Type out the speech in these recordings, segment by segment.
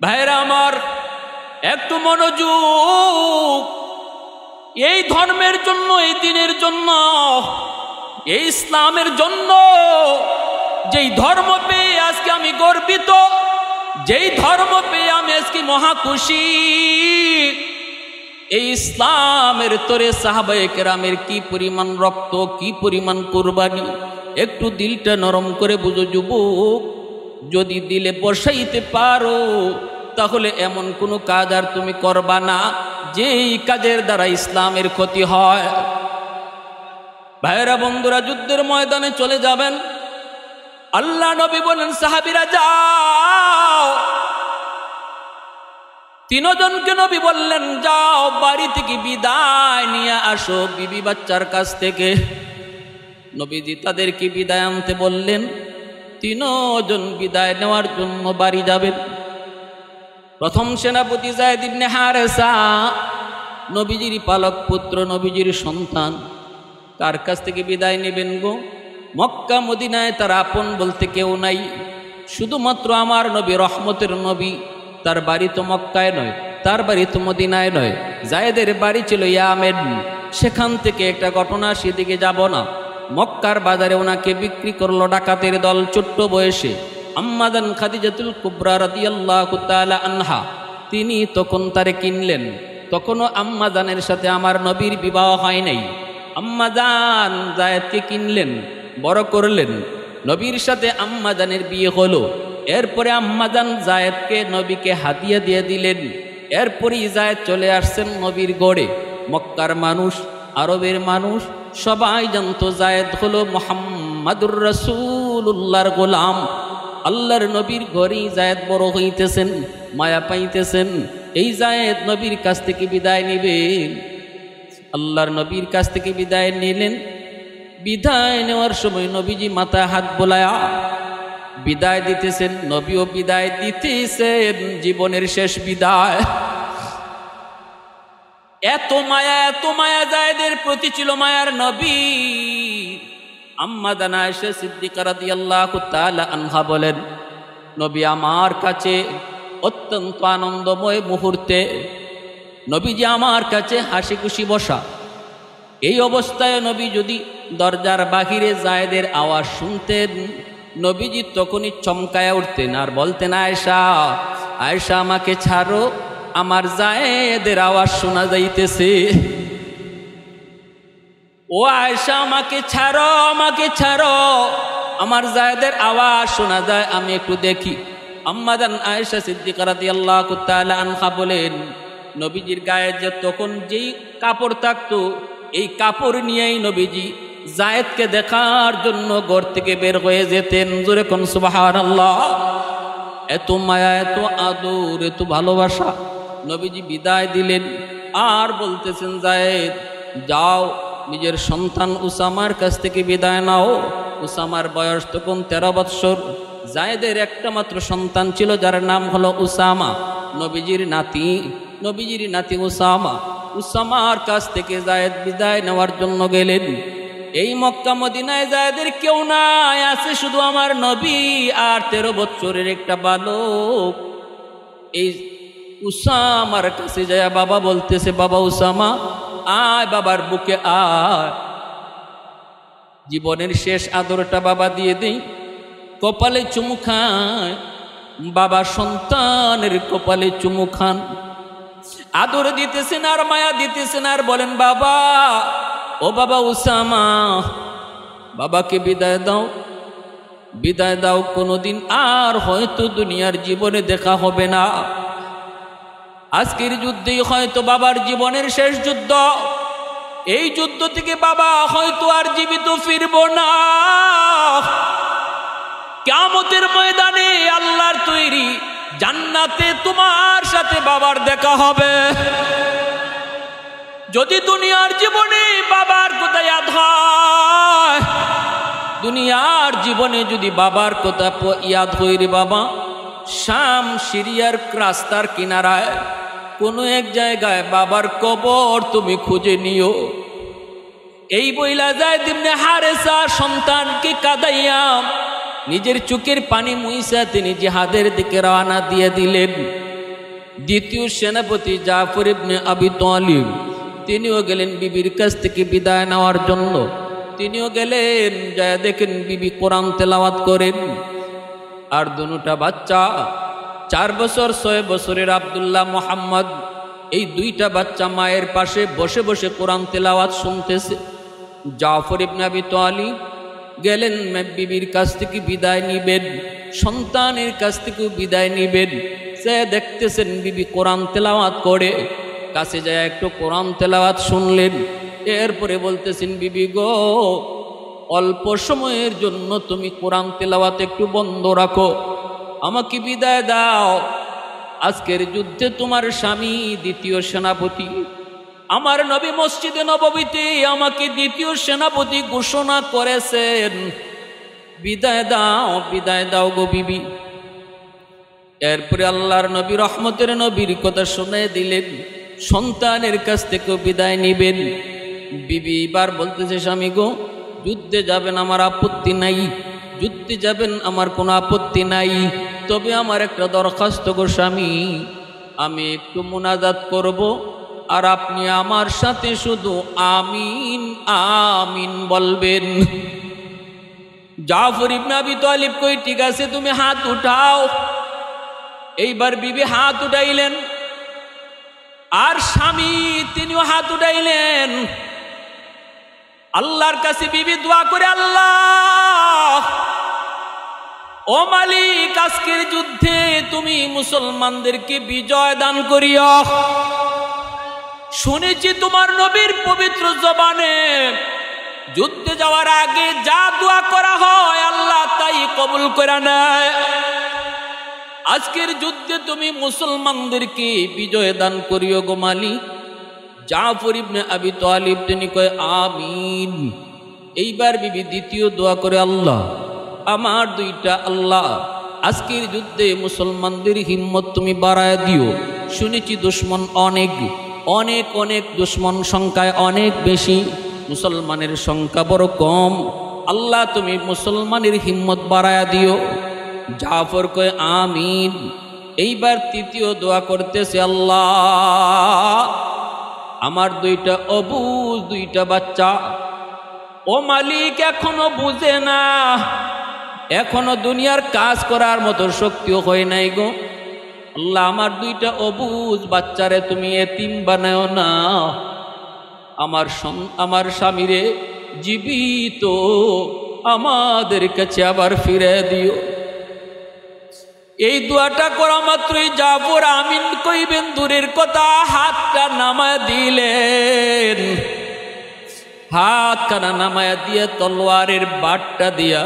ভাইরা আমার, একটু মনোযোগ। এই ধর্মের জন্য, এই দিনের জন্য, এই ইসলামের জন্য, যেই ধর্ম পেয়ে আজকে আমি গর্বিত, যেই ধর্ম পেয়ে আমি আজকে মহা খুশি, এই ইসলামের তোরে সাহাবায়ে কেরামের কি পরিমাণ রক্ত, কি পরিমাণ কুরবানি। একটু দিলটা নরম করে বুঝো যুবক, যদি দিলে বসাইতে পারো তাহলে এমন কোনো কাজ আর তুমি করবা না যেই কাজের দ্বারা ইসলামের ক্ষতি হয়। ভাইরা বন্ধুরা, যুদ্ধের ময়দানে চলে যাবেন। আল্লাহ নবী বলেন, সাহাবীরা যাও। তিনজনকে নবী বললেন, যাও বাড়ি থেকে বিদায় নিয়ে আসো বিবি বাচ্চার কাছ থেকে। নবীজি তাদেরকে বিদায় আনতে বললেন। তিনজন বিদায় নেওয়ার জন্য বাড়ি যাবেন। প্রথম সেনাপতি যায়েদ ইবনে হারেসা, নবীজির পালক পুত্র, নবীজির সন্তান। কার কাছ থেকে বিদায় নেবেন গো? মক্কা মদিনায় তার আপন বলতে কেউ নাই, শুধুমাত্র আমার নবী, রহমতের নবী। তার বাড়ি তো মক্কায় নয়, তার বাড়ি তো মদিনায় নয়, যায়েদের বাড়ি ছিল ইয়ামেন। সেখান থেকে একটা ঘটনা, সেদিকে যাব না। মক্কার বাজারে ওনাকে বিক্রি করলো ডাকাতের দল ছোট্ট বয়সে। আম্মাজান খাদিজাতুল কুবরা রাদিয়াল্লাহু তাআলা আনহা, তিনি তখন তারে কিনলেন। তখনও আম্মাজানের সাথে আমার নবীর বিবাহ হয় নাই। আম্মাজান যায়েদকে কিনলেন, বড় করলেন। নবীর সাথে আম্মাজানের বিয়ে হলো। এরপরে আম্মাজান যায়েদকে নবীকে হাদিয়া দিয়ে দিলেন। এরপরই যায়েদ চলে আসছেন নবীর গড়ে। মক্কার মানুষ, আরবের মানুষ সবাই জানতো যায়েদ হলো মুহাম্মাদুর রাসূলুল্লাহর গোলাম। আল্লাহর নবীর ঘরেই যায়েদ বড় হইতেছেন, মায়া পাইতেছেন। এই যায়েদ নবীর কাছ থেকে বিদায় নিবেন। আল্লাহর নবীর কাছ থেকে বিদায় নিলেন। বিদায় নেওয়ার সময় নবীজি মাথায় হাত বোলায়া বিদায় দিতেছেন। নবীও বিদায় দিতেছেন, জীবনের শেষ বিদায়। এত মায়া যায়েদের প্রতি ছিল মায়ার নবী। আম্মা জানা আয়েশা সিদ্দিকা রাদিয়াল্লাহু তাআলা আনহা বলেন, নবী আমার কাছে অত্যন্ত আনন্দময় মুহূর্তে, নবীজি আমার কাছে হাসি খুশি বসা। এই অবস্থায় নবী যদি দরজার বাহিরে যায়েদের আওয়াজ শুনতেন, নবীজি তখনই চমকায়া উঠতেন আর বলতেন, আয়েশা, আয়েশা আমাকে ছাড়ো, আমার যায়েদের আওয়াজ শোনা যাইতেছে। ও আয়েশা, আমাকে ছাড়ো, আমাকে ছাড়ো, আমার যায়েদের আওয়াজ শোনা যায়, আমি একটু দেখি। আম্মাজান আয়েশা সিদ্দিকা রাদিয়াল্লাহু তাআলা আনহা বলেন, নবীজির গায়ে যে তখন যেই কাপড় থাকতো, এই কাপড় নিয়েই নবীজি যায়েদকে দেখার জন্য ঘর থেকে বের হয়ে যেতেন। জোরে কোন সুবহানাল্লাহ। এত মায়া, এত আদর, এত ভালোবাসা। নবীজি বিদায় দিলেন আর বলতেছেন, যায়েদ যাও নিজের সন্তান উসামার কাছ থেকে বিদায় নাও। উসামার বয়স তখন 13 বৎসর। যায়েদের একটা মাত্র সন্তান ছিল, যার নাম হলো উসামা, নবীজির নাতি উসামা। উসামার কাছ থেকে যায়েদ বিদায় নেওয়ার জন্য গেলেন। এই মক্কা মদিনায় যায়েদের কেউ নাই, আছে শুধু আমার নবী আর 13 বৎসরের একটা বালক। এই উসামার কাছে যায় বাবা বলতেছে, বাবা উসামা, আয় বাবার বুকে আয়, জীবনের শেষ আদরটা বাবা দিয়ে দেই। কপালে চুমু খায় বাবা, সন্তানের কপালে চুমু খান, আদর দিতেছেন আর মায়া দিতেছেন আর বলেন, বাবা, ও বাবা উসামা, বাবাকে বিদায় দাও, বিদায় দাও, কোনোদিন আর হয়তো দুনিয়ার জীবনে দেখা হবে না। আজকের যুদ্ধেই হয়তো বাবার জীবনের শেষ যুদ্ধ। এই যুদ্ধ থেকে বাবা হয়তো আর জীবিত ফিরবো না। কিয়ামতের ময়দানে আল্লাহর তৈরি জান্নাতে তোমার সাথে বাবার দেখা হবে। যদি দুনিয়ার জীবনে বাবার কথা ইয়াদ হয়, দুনিয়ার জীবনে যদি বাবার কথা ইয়াদ হয় রে বাবা, শাম সিরিয়ার রাস্তার কিনারায় কোনো এক জায়গায় বাবার কবর তুমি খুঁজে নিও। এই বইলা যায়েদ ইবনে হারেসা সন্তানকে কাঁদাইয়া নিজের চোখের পানি মুইসা তিনি জিহাদের দিকে রওনা দিয়ে দিলেন। দ্বিতীয় সেনাপতি জাফর ইবনে আবি তালিব তিনিও গেলেন বিবির কাছ থেকে বিদায় নেওয়ার জন্য। তিনিও গেলেন, যায় দেখেন বিবি কোরআন তেলাওয়াত করেন। আর দুটা বাচ্চা 4 বছর 6 বছরের আব্দুল্লাহ মোহাম্মদ, এই দুইটা বাচ্চা মায়ের পাশে বসে বসে কোরআন তেলাওয়াত শুনতেছে। জাফর ইবনে আবি তালিব গেলেন বিবির কাছ থেকে বিদায় নিবেন, সন্তানের কাছ থেকেও বিদায় নিবেন। সে দেখতেছেন বিবি কোরআন তেলাওয়াত করে, কাছে যায় একটু কোরআন তেলাওয়াত শুনলেন। এরপরে বলতেছেন, বিবি গো, অল্প সময়ের জন্য তুমি কোরআন তেলাওয়াত একটু বন্ধ রাখো, আমাকে বিদায় দাও। আজকের যুদ্ধে তোমার স্বামী দ্বিতীয় সেনাপতি, আমার নবী মসজিদে নববীতে আমাকে দ্বিতীয় সেনাপতি ঘোষণা করেছেন, বিদায় দাও, বিদায় দাও গো বিবি। এরপরে আল্লাহর নবী রহমতের নবীর কথা শুনে দিলেন, সন্তানের কাছ থেকেও বিদায় নিবেন। বিবি এবার বলতেছে, স্বামী গো, যুদ্ধে যাবেন আমার আপত্তি নাই, যুদ্ধে যাবেন আমার কোনো আপত্তি নাই, তবে আমার একটা দরখাস্ত গো স্বামী, আমি একটু মুনাজাত করব, আর আপনি আমার সাথে শুধু আমিন আমিন বলবেন। জাফর ইবনে আবি তালিব কই, ঠিক আছে তুমি হাত উঠাও। এইবার বিবি হাত উঠাইলেন, আর স্বামী তিনিও হাত উঠাইলেন। আল্লাহর কাছে বিবি দোয়া করে, আল্লাহ ও মালিক, আজকের যুদ্ধে তুমি মুসলমানদেরকে বিজয় দান করিও। শুনেছি তোমার নবীর পবিত্র জবানে যুদ্ধে যাওয়ার আগে যা দোয়া করা হয় আল্লাহ তাই কবুল করে নেয়। আজকের যুদ্ধে তুমি মুসলমানদেরকে বিজয় দান করিও গো মালিক। জাফর ইবনে আবি তালিব তিনি কয় আমিন। এইবার বিবি দ্বিতীয় দোয়া করে, আল্লাহ আমার দুইটা আল্লাহ, আজকের যুদ্ধে মুসলমানদের হিম্মত তুমি বাড়ায় দিও। শুনেছি দুশ্মন অনেক অনেক অনেক, দুশ্মন সংখ্যায় অনেক বেশি, মুসলমানের সংখ্যা বড় কম। আল্লাহ তুমি মুসলমানের হিম্মত বাড়ায় দিও। জাফর কয় আমিন। এইবার তৃতীয় দোয়া করতেছে, আল্লাহ আমার দুইটা অবুঝ দুইটা বাচ্চা, ও মালিক এখনো বুঝে না, এখনো দুনিয়ার কাজ করার মতো শক্তিও হয় নাই গো। আল্লাহ আমার দুইটা অবুঝ বাচ্চারে তুমি এতিম বানাও না, আমার স্বামীরে জীবিত আমাদের কাছে আবার ফিরে দিও। এই দোয়াটা করা মাত্রই জাফর আমিন কইবেন দূরের কথা, হাতটা নামায় দিলেন। হাত কানা নামায়া দিয়ে তলোয়ারের বাটটা দিয়া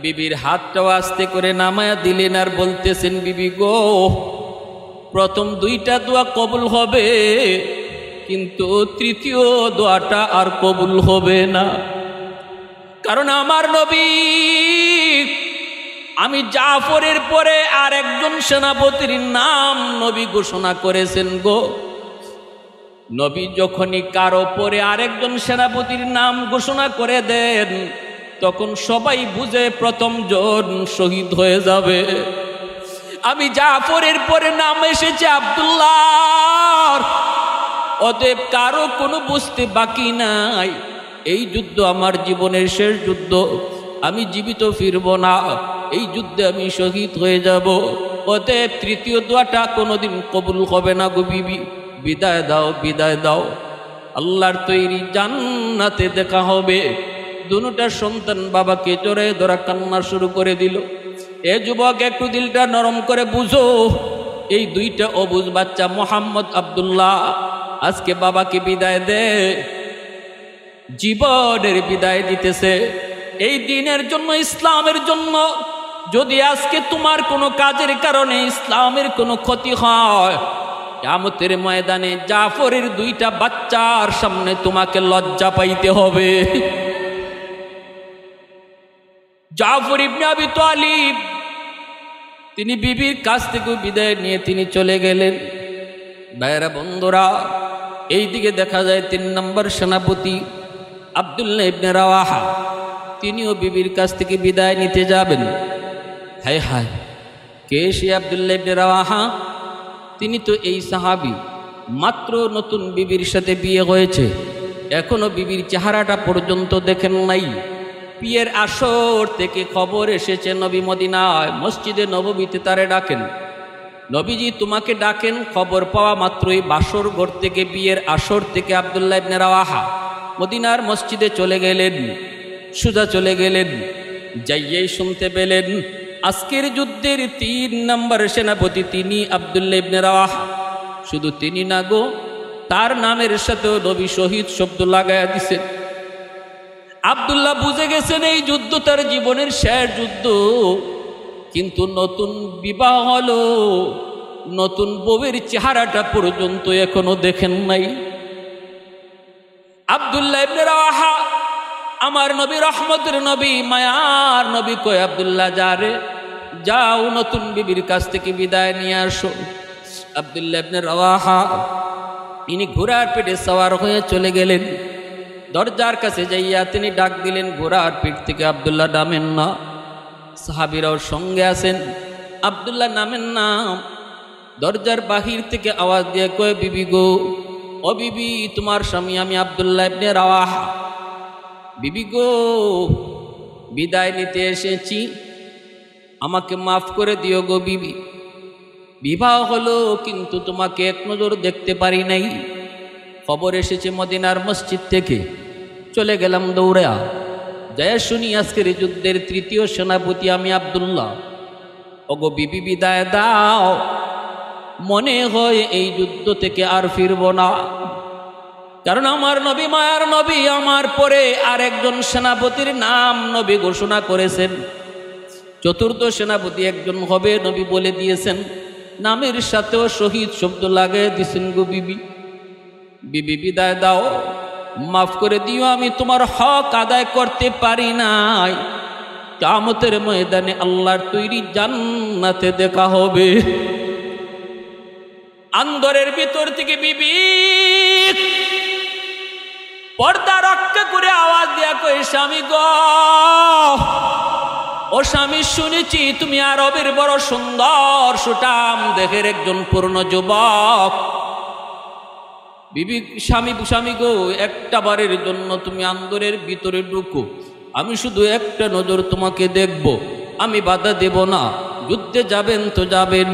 বিবির হাতটাও আস্তে করে নামায়া দিলেন, আর বলতেছেন, বিবি গো, প্রথম দুইটা দোয়া কবুল হবে, কিন্তু তৃতীয় দোয়াটা আর কবুল হবে না। কারণ আমার নবী, আমি জাফরের পরে আর একজন সেনাপতির নাম নবী ঘোষণা করেছেন গো। নবী যখনই কারো পরে আরেকজন সেনাপতির নাম ঘোষণা করে দেন, তখন সবাই বুঝে প্রথম জন শহীদ হয়ে যাবে। আমি জাফরের পরে নাম এসেছে আব্দুল্লাহ, অতএব কারো কোনো বুঝতে বাকি নাই, এই যুদ্ধ আমার জীবনের শেষ যুদ্ধ, আমি জীবিত ফিরব না, এই যুদ্ধে আমি শহীদ হয়ে যাব। অতএব তৃতীয় দোয়াটা কোনোদিন কবুল হবে না গো বিবি, বিদায় দাও, বিদায় দাও, আল্লাহর তৈরি জান্নাতে দেখা হবে। দুটা সন্তান বাবাকে জড়ায় ধরা কান্না শুরু করে দিল। এ যুবক, একটু দিলটা নরম করে বুঝো, এই দুইটা অবুঝ বাচ্চা মোহাম্মদ আব্দুল্লাহ আজকে বাবাকে বিদায় দে, জীবনের বিদায় দিতেছে এই দিনের জন্য, ইসলামের জন্য। যদি আজকে তোমার কোনো কাজের কারণে ইসলামের কোনো ক্ষতি হয়, কিয়ামতের ময়দানে জাফরের দুইটা বাচ্চার সামনে তোমাকে লজ্জা পাইতে হবে। জাফর ইবনে আবি তালিব তিনি বিবির কাছ থেকে বিদায় নিয়ে তিনি চলে গেলেন। ভাইরা বন্ধুরা, এইদিকে দেখা যায় 3 নম্বর সেনাপতি আব্দুল্লাহ ইবনে রাওয়াহা, তিনিও বিবির কাছ থেকে বিদায় নিতে যাবেন। হায় হায়, কে সে আব্দুল্লাহ ইবনে রাওয়াহা? তিনি তো এই সাহাবী, মাত্র নতুন বিবির সাথে বিয়ে হয়েছে, এখনো বিবির চেহারাটা পর্যন্ত দেখেন নাই। বিয়ের আসর থেকে খবর এসেছে নবী মদিনায় মসজিদে নববীতে তারে ডাকেন, নবীজি তোমাকে ডাকেন। খবর পাওয়া মাত্রই বাসর ঘর থেকে, বিয়ের আসর থেকে আব্দুল্লাহ ইবনে রাওয়াহা মদিনার মসজিদে চলে গেলেন, সোজা চলে গেলেন। যাইয়েই শুনতে পেলেন আজকের যুদ্ধের 3 নম্বর সেনাপতি তিনি আব্দুল্লাহ ইবনে রাওয়াহা। শুধু তিনি না গো, তার নামের সাথেও নবী শহীদ শব্দ লাগায়া দিছেন। আব্দুল্লাহ বুঝে গেছেন এই যুদ্ধ তার জীবনের শেষ যুদ্ধ। কিন্তু নতুন বিবাহ হলো, নতুন বউয়ের চেহারাটা পর্যন্ত এখনো দেখেন নাই। আব্দুল্লাহ ইবনে রাওয়াহা আমার নবী, রহমতের নবী, মায়ার নবী কয়, আব্দুল্লাহ যারে যাও নতুন বিবির কাছ থেকে বিদায় নিয়ে আসো। আব্দুল্লাহ ইবনে রাওয়াহা তিনি ঘোড়ার পিঠে সওয়ার হয়ে চলে গেলেন। দরজার কাছে যাইয়া তিনি ডাক দিলেন, ঘোড়ার পিঠ থেকে আব্দুল্লাহ নামেন না। সাহাবীরাও সঙ্গে আছেন, আব্দুল্লাহ নামেন না। দরজার বাহির থেকে আওয়াজ দিয়ে কয়, বিবি গো, ও বিবি, তোমার স্বামী আমি আব্দুল্লাহ ইবনে রাওয়াহা। বিবি গো, বিদায় নিতে এসেছি, আমাকে মাফ করে দিও গো বিবি। বিবাহ হলো কিন্তু তোমাকে এক নজর দেখতে পারি নাই। খবর এসেছে মদিনার মসজিদ থেকে, চলে গেলাম দৌড়া। জয় শুনি আজকের যুদ্ধের 3য় সেনাপতি আমি আব্দুল্লাহ। ওগো বিবি বিদায় দাও, মনে হয় এই যুদ্ধ থেকে আর ফিরব না। কারণ আমার নবী, মায়ার নবী, আমার পরে আরেকজন সেনাপতির নাম নবী ঘোষণা করেছেন। 4র্থ সেনাপতি একজন হবে নবী বলে দিয়েছেন, নামের সাথেও শহীদ শব্দ লাগাই দিয়েছেন গো বিবি। বিবি বিদায় দাও, মাফ করে দিও, আমি তোমার হক আদায় করতে পারি নাই। কিয়ামতের ময়দানে আল্লাহর তৈরি জান্নাতে দেখা হবে। আন্দরের ভিতর থেকে বিবি পর্দা রক্ষা করে আওয়াজ দেয়া কই, স্বামী গো, ও স্বামী, শুনেছি তুমি আরবের বড় সুন্দর সুঠাম দেহের একজন পূর্ণ যুবক। বিবি স্বামী গো, একটা বারের জন্য তুমি আন্দরের ভিতরে ঢুকো, আমি শুধু একটা নজর তোমাকে দেখব, আমি বাধা দেব না। যুদ্ধে যাবেন তো যাবেন,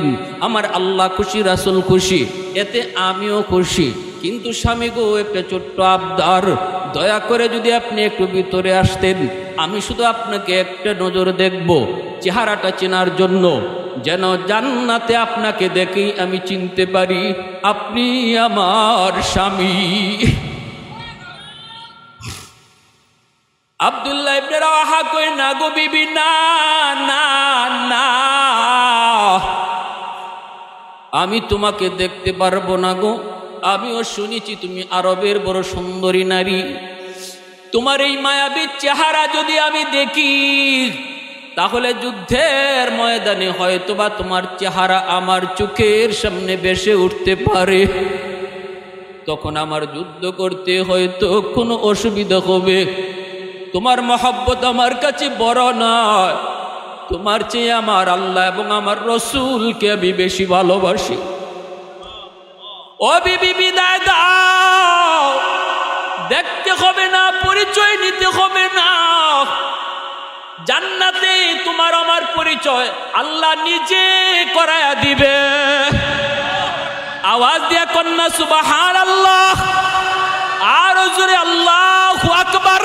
আমার আল্লাহ খুশি, রাসূল খুশি, এতে আমিও খুশি। কিন্তু স্বামী গো, একটা ছোট্ট আবদার, দয়া করে যদি আপনি একটু ভিতরে আসতেন, আমি শুধু আপনাকে একটা নজর দেখব, চেহারাটা চেনার জন্য, যেন জান্নাতে আপনাকে দেখেই আমি চিনতে পারি আপনি আমার স্বামী। আব্দুল্লাহ ইবনে রাওয়াহা কই, না গো বিবি, না না না, আমি তোমাকে দেখতে পারবো না গো। আমিও শুনেছি তুমি আরবের বড় সুন্দরী নারী, তোমার এই মায়াবী চেহারা যদি আমি দেখি, তাহলে যুদ্ধের ময়দানে হয়তোবা তোমার চেহারা আমার চোখের সামনে ভেসে উঠতে পারে। তখন আমার যুদ্ধ করতে হয়তো কোনো অসুবিধা হবে। তোমার মহব্বত আমার কাছে বড় নয়, তোমার চেয়ে আমার আল্লাহ এবং আমার রসুলকে আমি বেশি ভালোবাসি। ও বিবি বিদায় দাও, দেখতে হবে না, পরিচয় নিতে হবে না, জান্নাতে তোমার আমার পরিচয় আল্লাহ নিজে করায়া দিবে। আওয়াজ দিয়া কন্যা সুবহানাল্লাহ, আর জোরে আল্লাহু আকবার।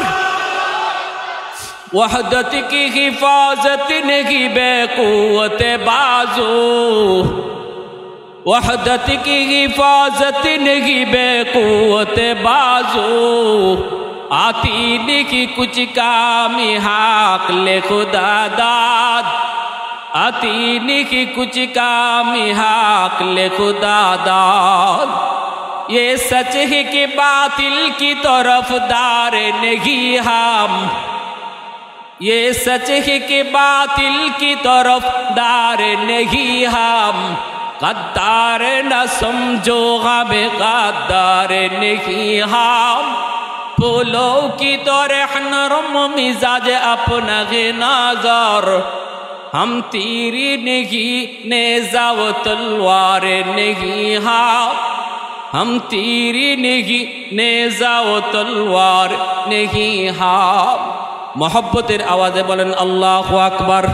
वहदत की हिफाजत नहीं बेक़ुव्वत बाज़ू, वहदत की हिफाजत नहीं बेक़ुव्वत बाज़ू, आती नहीं कुछ कामी हाक ले खुदा दाद, आती नहीं कुछ कामी हाक ले खुदा दाद। ये सच है कि बातिल की तरफदार नहीं हम, ये सच है कि बातिल की तरफदार नहीं हम, गद्दार न समझो हमें गद्दार नहीं हम, फूलों की तरह नरम मिजाज अपना नजर, हम तीरी नहीं नेजा व तलवार नहीं हाँ, हम तीरी नहीं नेजा व तलवार नहीं हाँ। मोहब्बतेर आवाज़े बोलेन अल्लाहु আকবার,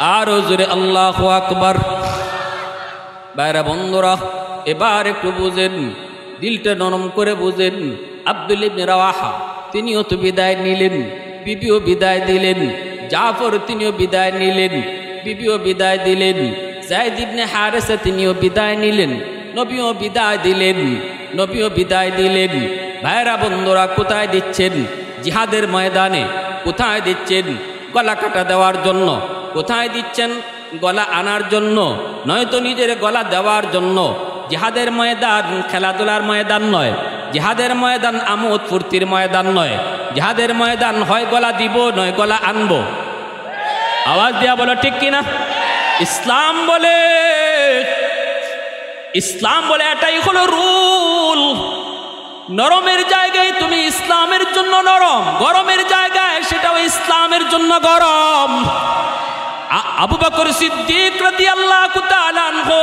आरो जोरे अल्लाहु আকবার। भाइरा बंधुरा एबार एकटु बुझेन, दिलटा नरम करे बुझेन। আব্দুল্লাহ ইবনে রাওয়াহা তিনিও তো বিদায় নিলেন, বিবিও বিদায় দিলেন। জাফর তিনিও বিদায় নিলেন, বিবিও বিদায় দিলেন। যায়েদ ইবনে হারেসা তিনিও বিদায় নিলেন, নবীও বিদায় দিলেন, নবীও বিদায় দিলেন। ভাইরা বন্ধুরা কোথায় দিচ্ছেন? জিহাদের ময়দানে। কোথায় দিচ্ছেন? গলা কাটা দেওয়ার জন্য। কোথায় দিচ্ছেন? গলা আনার জন্য, নয়তো নিজের গলা দেওয়ার জন্য। জিহাদের ময়দান খেলাধুলার ময়দান নয়, জিহাদের ময়দান আমোদ ফুর্তির ময়দান নয়। জিহাদের ময়দান হয় গলা দিব নয় গলা আনবো। আওয়াজ দিয়া বলো ঠিক কিনা? ইসলাম বলে, ইসলাম বলে এটাই হলো রুল। নরমের জায়গায় তুমি ইসলামের জন্য নরম, গরমের জায়গায় সেটাও ইসলামের জন্য গরম। আবু বকর সিদ্দিক রাদিয়াল্লাহু তাআলা আনহু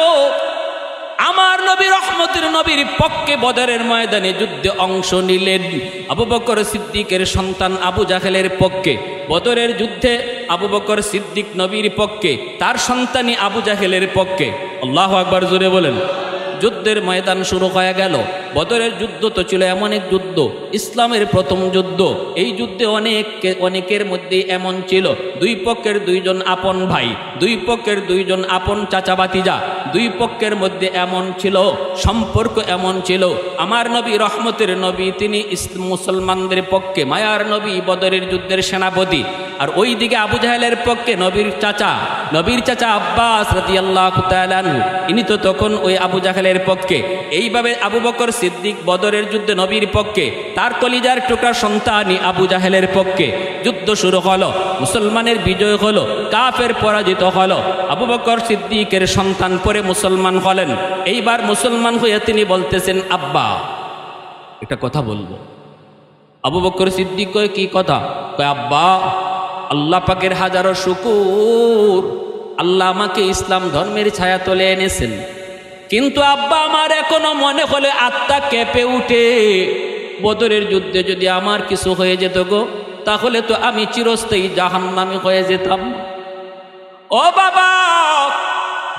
আমার নবী রহমতের নবীর পক্ষে বদরের ময়দানে যুদ্ধে অংশ নিলেন। আবু বকর সিদ্দিকের সন্তান আবু জাহেলের পক্ষে বদরের যুদ্ধে আবু বকর সিদ্দিক নবীর পক্ষে, তার সন্তানই আবু জাহেলের পক্ষে। আল্লাহু আকবার জোরে বলেন। যুদ্ধের ময়দান শুরু হয়ে গেল। বদরের যুদ্ধ তো ছিল এমন এক যুদ্ধ, ইসলামের প্রথম যুদ্ধ। এই যুদ্ধে অনেকের মধ্যে এমন ছিল, দুই পক্ষের দুইজন আপন ভাই, দুই পক্ষের দুইজন আপন চাচা ভাতিজা, দুই পক্ষের মধ্যে এমন ছিল, সম্পর্ক এমন ছিল। আমার নবী রহমতের নবী তিনি মুসলমানদের পক্ষে, মায়ার নবী বদরের যুদ্ধের সেনাপতি। আর ওই দিকে আবু জাহেলের পক্ষে নবীর চাচা আব্বাস রাদিয়াল্লাহু তাআলা আনহু, ইনি তো তখন ওই আবু জাহেলের পক্ষে। এইভাবে আবু বকর সিদ্দিক বদরের যুদ্ধে নবীর পক্ষে, তার কলিজার টুকরা সন্তানই আবু জাহেলের পক্ষে। যুদ্ধ শুরু হলো, মুসলমানের বিজয় হলো, কাফের পরাজিত হলো। আবু বকর সিদ্দিকের সন্তান পরে মুসলমান হলেন। এইবার মুসলমান হয়ে তিনি বলতেছেন, আব্বা একটা কথা বলবো। আবু বকর সিদ্দিক কয়, কি কথা? কয়, আব্বা আল্লাহ পাকের হাজারো শুকুর, আল্লাহ আমাকে ইসলাম ধর্মের ছায়া তলে এনেছেন। কিন্তু আব্বা আমার এখনো মনে হলে আত্মা কেঁপে উঠে, বদরের যুদ্ধে যদি আমার কিছু হয়ে যেত গো, তাহলে তো আমি চিরস্থায়ী জাহান্নামী হয়ে যেতাম। ও বাবা,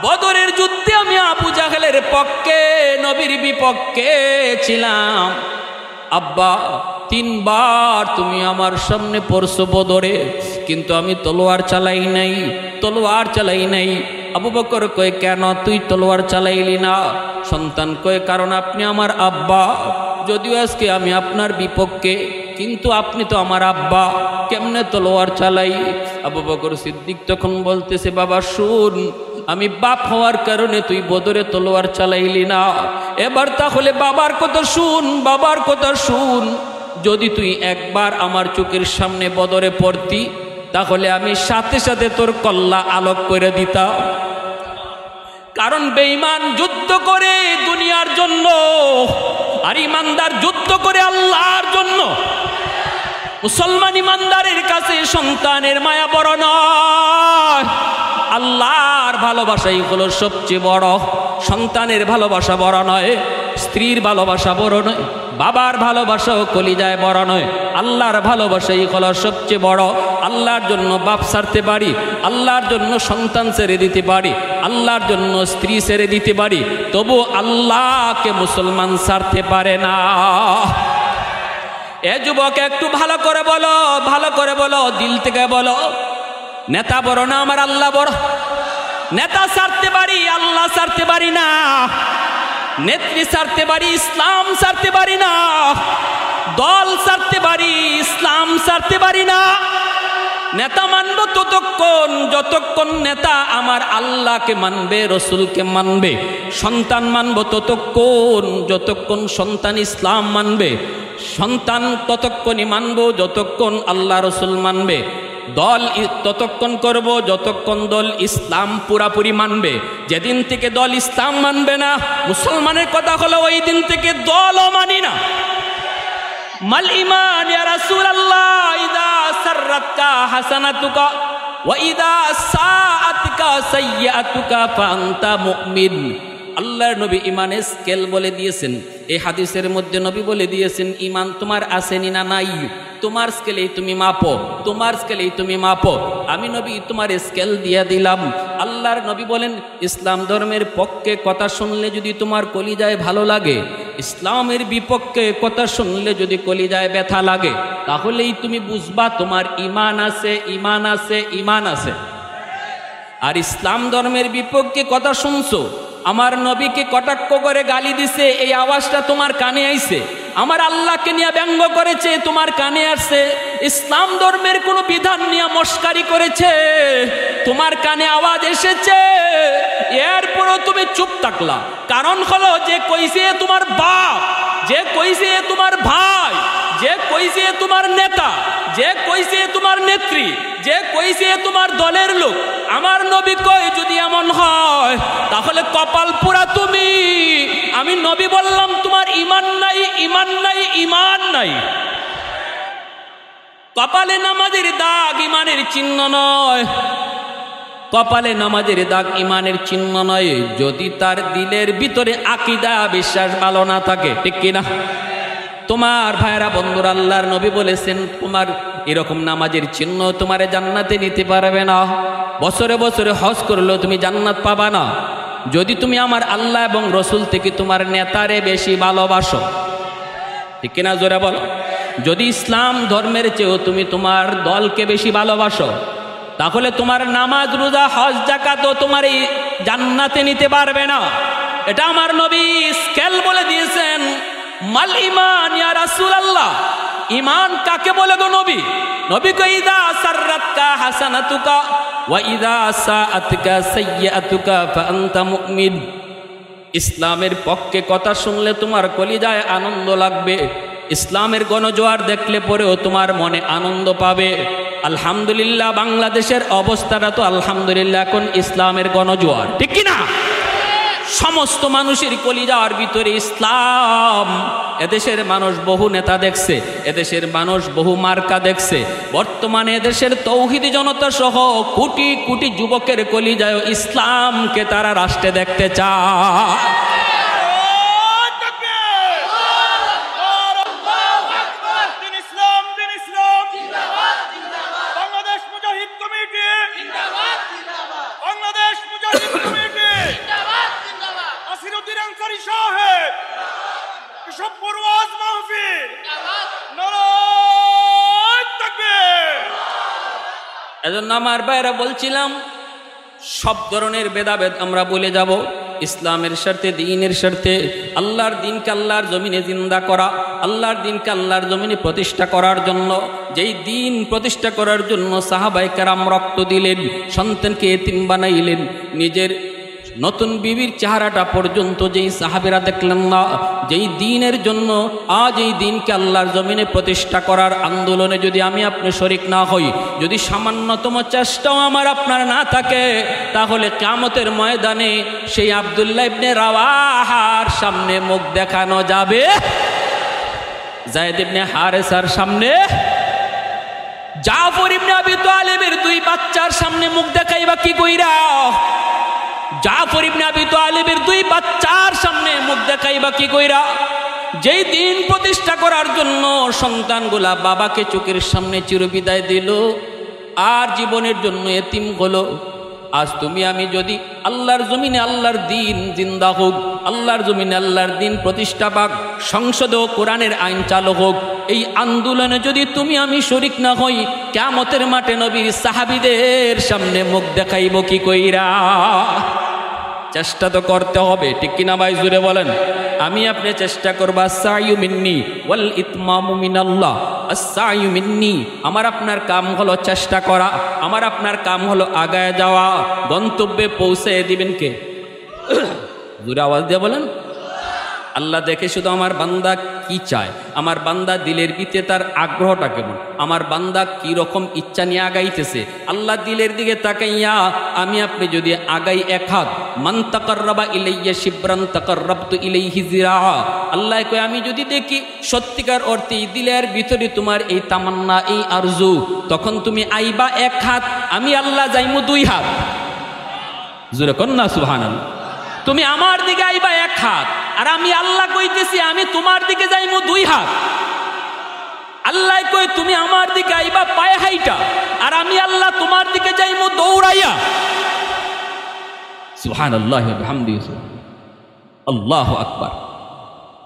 বদরের যুদ্ধে আমি আবু জাহেলের পক্ষে, নবীর বিপক্ষে ছিলাম। আব্বা 3 বার তুমি আমার সামনে পড়ছো বদরে, কিন্তু আমি তলোয়ার চালাই নাই। আবু বকর কয়, কেন তুই তলোয়ার চালাইলি না? সন্তান কয়, কারণ আপনি আমার আব্বা। যদিও আজকে আমি আপনার বিপক্ষে, কিন্তু আপনি তো আমার আব্বা, কেমনে তলোয়ার চালাই? আবু বকর সিদ্দিক তখন বলতেছে, বাবা শুন, আমি বাপ হওয়ার কারণে তুই বদরে তলোয়ার চালাইলি না। এবার তাহলে বাবার কথা শুন। যদি তুই একবার আমার চোখের সামনে বদরে পড়তি, তাহলে আমি সাথে সাথে তোর কল্লা আলোক করে দিতাম। কারণ বেঈমান যুদ্ধ করে দুনিয়ার জন্য, আর ইমানদার যুদ্ধ করে আল্লাহর জন্য। মুসলমান ইমানদারের কাছে সন্তানের মায়া বড় নয়, আল্লাহর ভালোবাসাই হলো সবচেয়ে বড়। সন্তানের ভালোবাসা বড় নয়, স্ত্রীর ভালোবাসা বড় নয়, বাবার ভালোবাসাও কলিজায় বড় নয়, আল্লাহর ভালোবাসাই হলো সবচেয়ে বড়। আল্লাহর জন্য বাপ ছাড়তে পারি, আল্লাহর জন্য সন্তান ছেড়ে দিতে পারি, আল্লাহর জন্য স্ত্রী ছেড়ে দিতে পারি, তবু আল্লাহকে মুসলমান ছাড়তে পারে না। এ যুবক একটু ভালো করে বলো, দিল থেকে বলো, নেতা বড় না আমার আল্লাহ বড়? নেতা ছাড়তে পারি, আল্লাহ ছাড়তে পারি না। নেত্রী ছাড়তে পারি, ইসলাম ছাড়তে পারি না। দল ছাড়তে পারি, ইসলাম ছাড়তে পারি না। নেতা মানব যতক্ষণ নেতা আমার আল্লাহকে মানবে, রসুলকে মানবে। সন্তান মানব যতক্ষণ সন্তান ইসলাম মানবে। সন্তান ততক্ষণই মানব যতক্ষণ আল্লাহ রসুল মানবে। দল ততক্ষণ করব যতক্ষণ দল ইসলাম পুরাপুরি মানবে। যেদিন থেকে দল ইসলাম মানবে না, মুসলমানের কথা হলো ওই দিন থেকে দলও মানি না। মাল ঈমান ইয়া রাসূলুল্লাহ ইযা সাররাতকা হাসানাতুকা ওয়া ইযা সাআতকা সাইয়্যাতুকা ফাআনতা মুমিন। আল্লাহর নবী ইমানের স্কেল বলে দিয়েছেন। এই হাদিসের মধ্যে নবী বলে দিয়েছেন ইমান তোমার আসেনি না নাই, তোমার স্কেলেই তুমি মাপো, তোমার স্কেলেই তুমি মাপো। আমি নবী তোমার স্কেল দিয়ে দিলাম। আল্লাহর নবী বলেন ইসলাম ধর্মের পক্ষে কথা শুনলে যদি তোমার কলিজায় ভালো লাগে, ইসলামের বিপক্ষে কথা শুনলে যদি কলিজায় ব্যথা লাগে, তাহলেই তুমি বুঝবা তোমার ইমান আছে, ইমান আছে, ইমান আছে। আর ইসলাম ধর্মের বিপক্ষে কথা শুনছো, আমার নবীকে কটাক্ষ করে গালি দিছে, এই আওয়াজটা তোমার কানে আইছে, আমার আল্লাহকে নিয়ে ব্যঙ্গ করেছে, তোমার কানে আসছে, ইসলাম ধর্মের কোনো বিধান নিয়ে মস্কারি করেছে, তোমার কানে আওয়াজ এসেছে, এরপরও তুমি চুপ থাকলা। কারণ হলো যে কইছে তোমার বাপ, যে কইছে তোমার ভাই, যে কইছে তোমার নেতা, যে কইছে তোমার নেত্রী, যে কইছে তোমার দলের লোক, আমার নবী কয় যদি এমন হয় তাহলে কপাল পুরা তুমি। আমি নবী বললাম তোমার ইমান নাই, ইমান নাই, ইমান নাই। কপালে নামাজের দাগ ইমানের চিহ্ন নয়, কপালে নামাজের দাগ ইমানের চিহ্ন নয় যদি তার দিলের ভিতরে আকীদা বিশ্বাস ভালো না থাকে, ঠিক কিনা? তোমার ভাইরা বন্ধুরা, আল্লাহর নবী বলেছেন তোমার এরকম নামাজের চিহ্ন তোমারে জান্নাতে নিতে পারবে না। বছরে বছরে হজ করলেও তুমি জান্নাত পাবা না যদি তুমি আমার আল্লাহ এবং রসুল থেকে তোমার নেতারে বেশি ভালোবাসো, ঠিক কিনা? জোরে বলো। যদি ইসলাম ধর্মের চেয়েও তুমি তোমার দলকে বেশি ভালোবাসো, তাহলে তোমার নামাজ রোজা হজ যাকাতও তোমার এই জান্নাতে নিতে পারবে না। এটা আমার নবী স্কেল বলে দিয়েছেন। মাল ইমান ইয়া রাসূলুল্লাহ, ইমান কাকে বলে গো নবী? নবী কই ইযা সাররাতকা হাসানাতুকা ওয়া ইযা সাআতকা সাইয়্যাতুকা ফাআনতা মুমিন। ইসলামের পক্ষে কথা শুনলে তোমার কলিজায় আনন্দ লাগবে, ইসলামের গণজোয়ার দেখলে পরেও তোমার মনে আনন্দ পাবে। আলহামদুলিল্লাহ, বাংলাদেশের অবস্থাটা তো আলহামদুলিল্লাহ এখন ইসলামের গণজোয়ার, ঠিক কিনা? সমস্ত মানুষের কলিজার ভিতরে ইসলাম। এদেশের মানুষ বহু নেতা দেখছে, এদেশের মানুষ বহু মার্কা দেখছে। বর্তমানে এদেশের তৌহিদি জনতা সহ কোটি কোটি যুবকের কলিজায় ইসলামকে তারা রাষ্ট্রে দেখতে চায়। এজন্য আমার ভাইরা বলছিলাম সব ধরনের ভেদাভেদ আমরা বলে যাব। ইসলামের স্বার্থে, দ্বীনের স্বার্থে, আল্লাহর দ্বীনকে আল্লাহর জমিনে জিন্দা করা, আল্লাহর দ্বীনকে আল্লাহর জমিনে প্রতিষ্ঠা করার জন্য, যেই দ্বীন প্রতিষ্ঠা করার জন্য সাহাবায়ে কেরাম রক্ত দিলেন, সন্তানকে এতিম বানাইলেন, নিজের নতুন বিবির চেহারাটা পর্যন্ত যেই সাহাবীরা দেখলেন না, যেই দ্বীনের জন্য আজ এই দ্বীনকে আল্লাহর জমিনে প্রতিষ্ঠা করার আন্দোলনে যদি আমি আপনি শরীক না হই, যদি সামান্যতম চেষ্টাও আমার আপনার না থাকে, তাহলে কিয়ামতের ময়দানে সেই আব্দুল্লাহ ইবনে রাওয়াহার সামনে মুখ দেখানো যাবে, যায়েদ ইবনে হারেসার সামনে, জাফর ইবনে আবি তালিবের দুই বাচ্চার সামনে মুখ দেখাইবা কি কইরা? জাফর ইবনে আবি তালিবের দুই বাচ্চার সামনে মুখ দেখাইবা কি কইরা? যেই দিন প্রতিষ্ঠা করার জন্য সন্তানগুলা বাবাকে চোখের সামনে চিরবিদায় দিল আর জীবনের জন্য এতিম হলো, আজ তুমি আমি যদি আল্লাহর জমিনে আল্লাহর দ্বীন জিন্দা হোক, আল্লাহর জমিনে আল্লাহর দ্বীন প্রতিষ্ঠা পাক, সংসদে কোরআনের আইন চালু হোক, এই আন্দোলনে যদি তুমি আমি শরীক না হই, কিয়ামতের মাঠে নবীর সাহাবীদের সামনে মুখ দেখাইব কি কইরা? চেষ্টা তো করতে হবে, ঠিক কিনা ভাই? জুড়ে বলেন। আমি আপনি চেষ্টা করবা। আস-সা'য়ু মিন্নি ওয়াল ইতমামু মিনাল্লাহ। আস-সা'য়ু মিন্নি, আমার আপনার কাম হলো চেষ্টা করা, আমার আপনার কাম হলো আগায় যাওয়া। গন্তব্যে পৌঁছে দিবেন কে? জোরে আওয়াজ দিয়ে বলেন। আল্লাহ দেখে শুধু আমার বান্দা কি চায়, আমার বান্দা দিলের ভিতরে তার আগ্রহটা কেমন, আমার বান্দা কি রকম ইচ্ছা নিয়ে আগাইতেছে। আল্লাহ দিলের দিকে তাকাইয়া আমি আপনি যদি আগাই এক হাত, মান তাকাররাবা ইলাইয়া শিবরান তাকাররাবতু ইলাইহি জিরাআ, আল্লাহ কয় আমি যদি দেখি সত্যিকার অর্থে দিলের ভিতরে তোমার এই তামান্না, এই আরজু, তখন তুমি আইবা এক হাত, আমি আল্লাহ যাইমু দুই হাত। জোরে কন্যা সুবহানাল্লাহ। তুমি আমার দিকে আইবা এক হাত, আর আমি আল্লাহ কইতেছি আমি তোমার দিকে যাইমু দুই হাত। আল্লাহ কই তুমি আমার দিকে আইবা পায়ে হাইটা, আর আমি আল্লাহ তোমার দিকে যাইমু দৌড়াইয়া। সুবহানাল্লাহি ওয়া বিহামদিহি, আল্লাহু আকবার।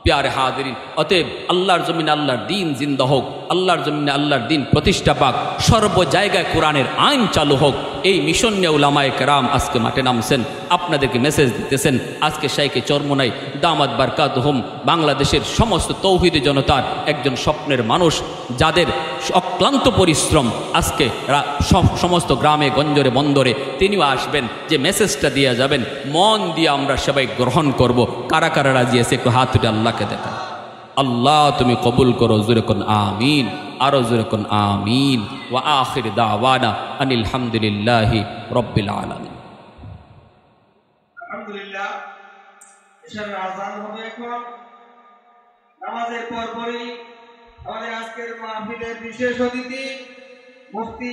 প্যারে হাজিরিন, অতএব আল্লাহর জমিনে আল্লাহর দিন জিন্দা হোক, আল্লাহর জমিনে আল্লাহর দিন প্রতিষ্ঠা পাক, সর্ব জায়গায় কোরআনের আইন চালু হোক। এই মিশন নিয়ে উলামায়ে কেরাম আজকে মাঠে নামছেন, আপনাদেরকে মেসেজ দিতেছেন। আজকে শাইখে চরমোনাই দামাত বারকাতুহুম বাংলাদেশের সমস্ত তৌহিদি জনতার একজন স্বপ্নের মানুষ, যাদের অক্লান্ত পরিশ্রম আজকে সমস্ত গ্রামে গঞ্জরে বন্দরে তিনিও আসবেন, যে মেসেজটা দিয়ে যাবেন, মন দিয়ে আমরা সবাই গ্রহণ করব। কারা কারা রাজি আছে একটু হাত উঠে আল্লাহকে দেখা। আল্লাহ তুমি কবুল করো, জোরে কোন আমিন, আরো জোরে কোন আমিন। ওয়া আখির দাওয়ানা আনিল হামদুলিল্লাহি রাব্বিল আলামিন। আলহামদুলিল্লাহ, এশারের আযান হবে এখন। নামাজের পরপরই আমাদের আজকের মাহফিলের বিশেষ অতিথি মুফতি